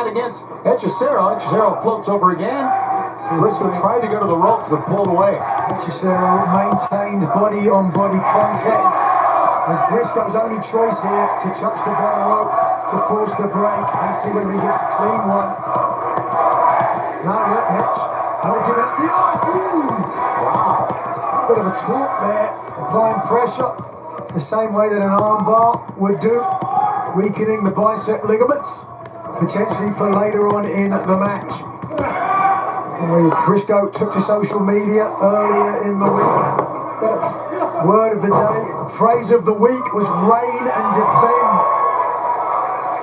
against Hechicero. Hechicero floats over again. Briscoe tried to go to the ropes but pulled away. Hechicero maintains body-on-body contact as Briscoe's only choice here to touch the bottom rope to force the break. Let's see whether he gets a clean one. No, look, Hetch. I'll give it up. Wow. Bit of a talk there, applying pressure the same way that an armbar would do, weakening the bicep ligaments, potentially for later on in the match. Briscoe took to social media earlier in the week. Word of the day, phrase of the week was reign and defend.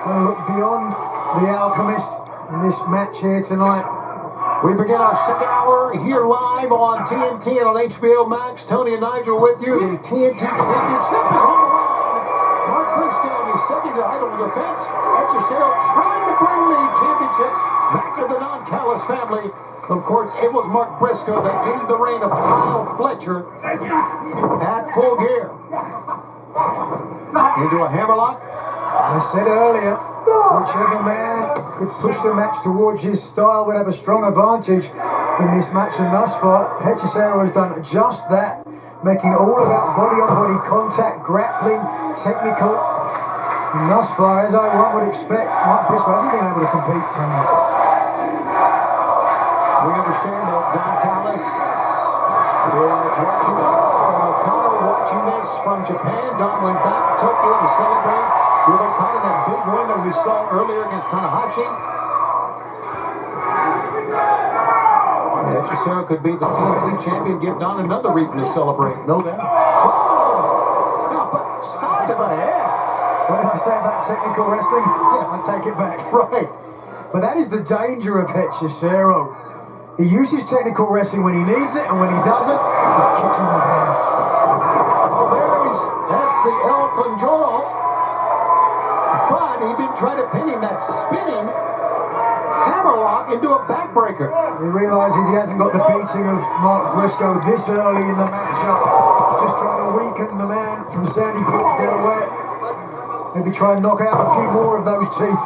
Going to look beyond the Alchemist in this match here tonight. We begin our second hour here live on TNT and on HBO Max. Tony and Nigel with you. The TNT Championship is on the line. Mark Briscoe in his second title defense. Hechicero trying to bring the championship back to the non-Callis family. Of course, it was Mark Briscoe that ended the reign of Kyle Fletcher at full gear. Into a hammerlock. I said earlier, whichever man could push the match towards his style would have a strong advantage in this match, and thus far, Hechicero has done just that, making all about body-on-body contact, grappling, technical, and thus far, as one would expect, Mark Briscoe hasn't been able to compete tonight. We understand that Don Callis is watching. O'Connor watching this from Japan. Don went back to Tokyo to celebrate with O'Connor that big win that we saw earlier against Tanahashi. Hechicero could be the TNT champion. Give Don another reason to celebrate. Know that? Oh, but side of the head. What did I say about technical wrestling? Yes. I take it back. Right. But that is the danger of Hechicero. He uses technical wrestling when he needs it, and when he doesn't, he's kicking the face. Oh, that's the El Conjuro. But he did try to pin him, that spinning hammerlock into a backbreaker. He realizes he hasn't got the beating of Mark Briscoe this early in the matchup. Just trying to weaken the man from Sandy Fork, Delaware. Maybe try and knock out a few more of those teeth.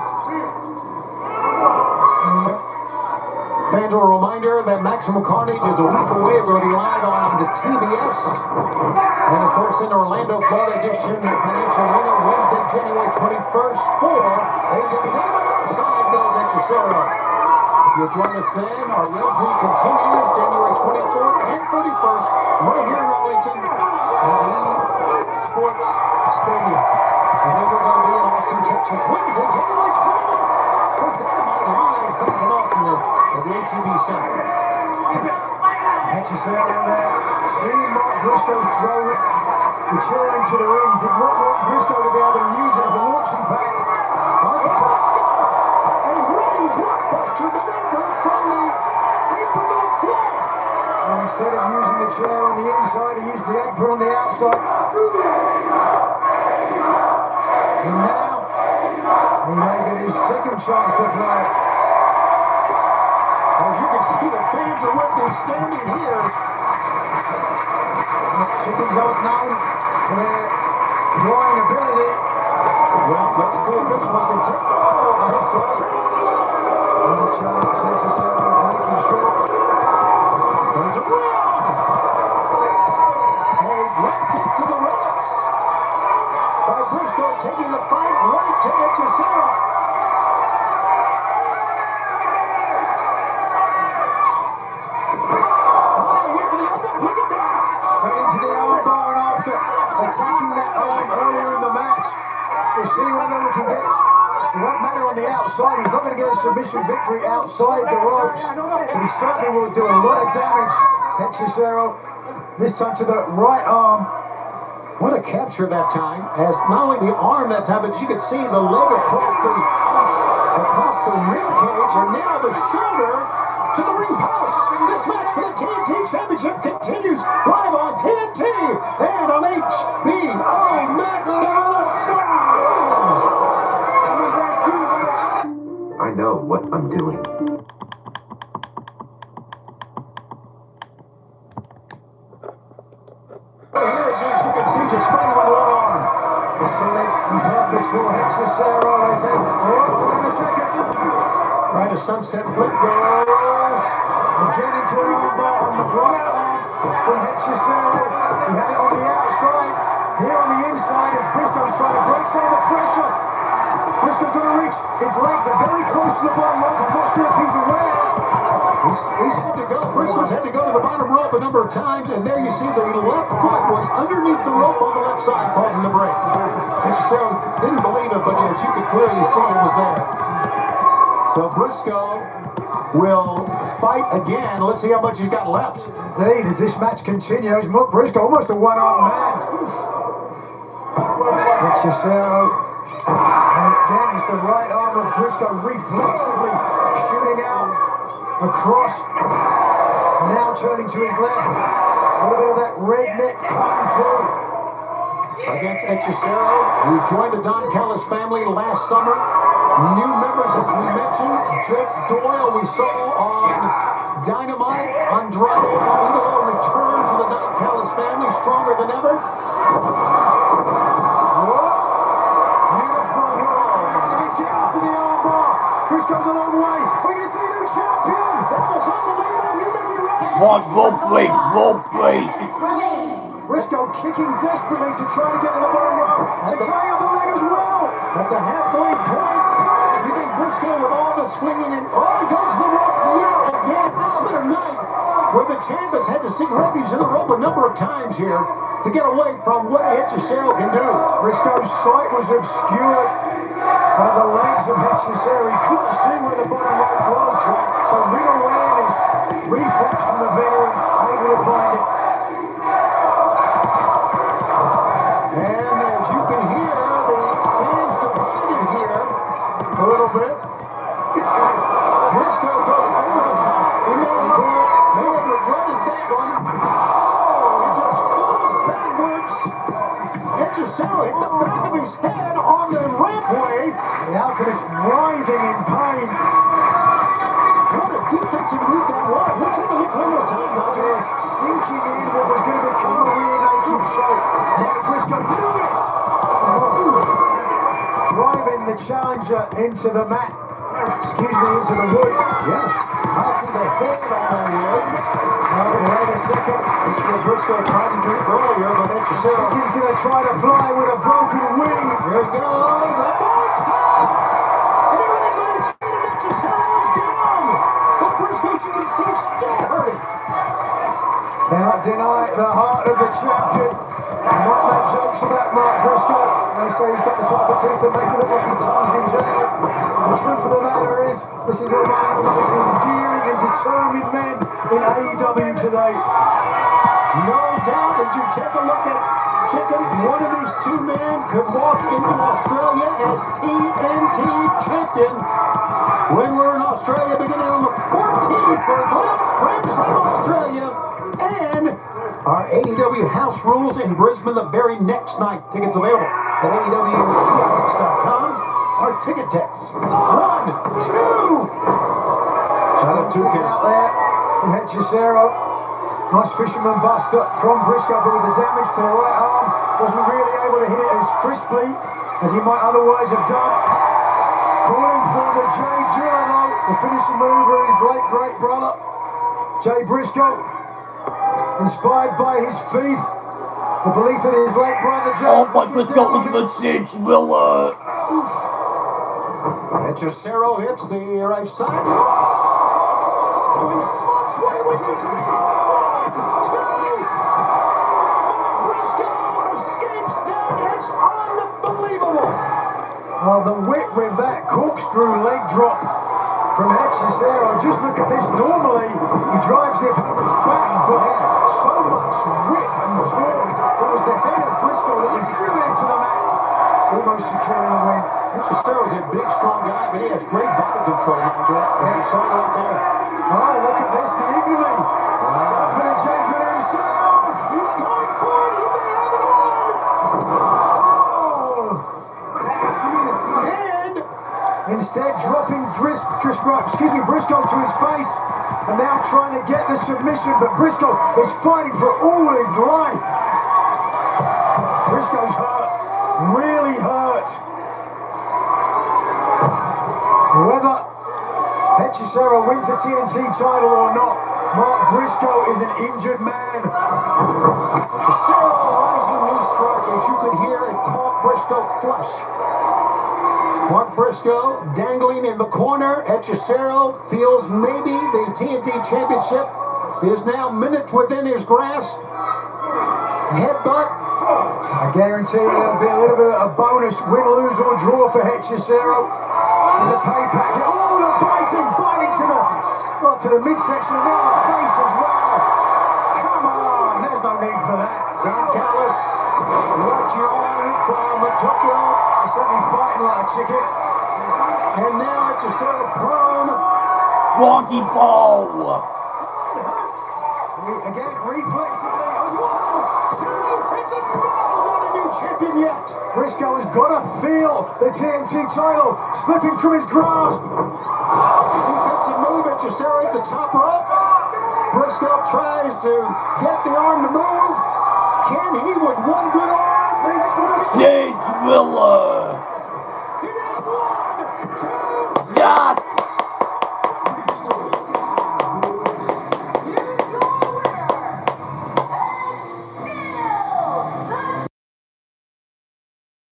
Fans, a reminder that Maximum Carnage is a week away. We're going to be live on the TBS. And of course, in Orlando, Florida edition, Financial Winner, Wednesday, January 21st for a dynamite outside goes Hechicero. If you'll join us then, our residency continues January 24th and 31st, right here in Arlington at the YEE Sports Stadium. And then we're going to be in Austin, Texas, Wednesday, January 20th for Dynamite Live back in Austin at the ATB Center. Hechicero there, seeing Mark Briscoe throw the chair into the ring, did not want Briscoe to be able to use it as a launching pad. A running blockbuster maneuver from the apron to the floor. And instead of using the chair on the inside, he used the apron on the outside. And now, he may get his second chance to fly. As you can see, the fans are with him standing here. Chickens aren't known for their flying ability. Well, let's see if this one can take flight. And the chance, Hechicero making sure. There's a run! A drop kick to the ropes by Briscoe, taking the fight right to Hechicero. Attacking that arm earlier in the match. We'll see whether we can get it won't matter on the outside. He's not going to get a submission victory outside the ropes. But he certainly will do a lot of damage. Hechicero, this time to the right arm. What a capture that time, as not only the arm that time, but you could see the leg across the rib cage, and now the shoulder to the ring post. This match for the TNT Championship continues live on TNT and on HBO Max. I know what I'm doing. Here, as you can see, just fighting with one arm. The solid and purposeful Hechicero has said, hold on a second. Right as sunset flip goes. Again into an armbar on the right arm from Hechicero. He had it on the outside. Here on the inside as Briscoe's trying to break some of the pressure. Briscoe's going to reach. His legs are very close to the bottom rope. I'm not sure if he's aware. He's had to go. Briscoe's had to go to the bottom rope a number of times, and there you see the left foot was underneath the rope on the left side, causing the break. Hechicero didn't believe it, but as you could clearly see, it was there. So Briscoe will fight again. Let's see how much he's got left. Indeed, as this match continues, Briscoe almost a one-arm man. Hechicero. And again, it's the right arm of Briscoe reflexively shooting out across. Now turning to his left. A little bit of that redneck coming through. Against Hechicero, who joined the Don Callis family last summer. New members, as we mentioned, Jeff Doyle we saw on Dynamite. Andrade Idolo returns to the Don Callis family, stronger than ever. Beautiful work. And he gets to the armbar. Briscoe's a long way. We're going to see a new champion. That was unbelievable. You may be right. One, roleplay. Briscoe kicking desperately to try to get to the bottom rope. And tying up the leg as well. At the halfway point, you think Briscoe with all the swinging and he goes to the rope yet again. This has been a night where the champ has had to seek refuge in the rope a number of times here to get away from what Hechicero can do. Briscoe's sight was obscured by the legs of Hechicero. He couldn't see where the bottom rope was. So with awareness, reflex from the veteran, able to find it. And as you can hear, the fans divided here a little bit. Briscoe goes over the top. He may have regretted that one. It just falls backwards. Hechicero hit the back of his head on the rampway. The Alchemist writhing in pain. What a defensive move that was. Let's take a look one more time, Roger. Just sinking in what was going to become a rear naked choke. Mark Briscoe knew it. Driving the challenger into the mat. Excuse me, into the wood. Yes. Knocking the head on the wood. Wait a second. This is what Briscoe tried to do earlier, but Hechicero. He's going to try to fly with a broken wing. There he goes. Up on top. And he lands on his feet, and Hechicero's down. But Briscoe, you can see, still hurting. Cannot deny the heart of the champion. Not make jokes about Mark Briscoe. They say he's got the type of teeth that make it look like his time's in jail. The truth of the matter is, this is one of the most endearing and determined men in AEW today. No doubt as you take a look at Chicken, one of these two men could walk into Australia as TNT champion when we're in Australia beginning on the 14th for Grand Slam Australia. And our AEW House Rules in Brisbane the very next night. Tickets available at AEWTIX.com. Our ticket text. 1, 2. Shout out to Ken. Out there from Hechicero. Nice fisherman bust up from Briscoe, but with the damage to the right arm, wasn't really able to hit it as crisply as he might otherwise have done. Calling for the Jay Driller though, the finishing move of his late great brother, Jay Briscoe. Inspired by his faith, the belief in his late brother Jay. Oh my Briscoe, look at the cinch, Willer. Hechicero hits the right side. Holy smokes, what did we just do? 1, 2. Briscoe escapes that. It's unbelievable. Oh, the whip with that corkscrew leg drop from Hechicero. Just look at this. Normally, he drives the opponent's back, but so much whip and torque. It was the head of Briscoe that was driven into the mat, almost securing the win. Hechicero's a big, strong guy, but he has great body control, Nigel. And you saw it right there. Oh, look at this, the ignominy. For the champion himself. He's going for it. He may have it on. Oh. And instead dropping Briscoe to his face, and now trying to get the submission, but Briscoe is fighting for all his life. Briscoe's hurt, really hurt. Whether Hechicero wins the TNT title or not, Mark Briscoe is an injured man. Cicero rising knee strike, as you could hear, it caught Briscoe flush. Mark Briscoe dangling in the corner. Hechicero feels maybe the TNT Championship is now minutes within his grasp. Headbutt. I guarantee there'll be a little bit of a bonus win, lose or draw for Hechicero. With a pay packet. Oh, the biting to the midsection and now the face as well. Come on, there's no need for that. Don Callis, watching on from Tokyo. He's certainly fighting like a chicken. And now Hechicero prone. Wonky ball. Again, reflexively. It was 1, 2, It's not a new champion yet. Briscoe has got to feel the TNT title slipping from his grasp. Defensive move, Hechicero at the top rope. Briscoe tries to get the arm to move. Can he with one good arm? Reach for the Sage Willer. He did 1, 2. Yes.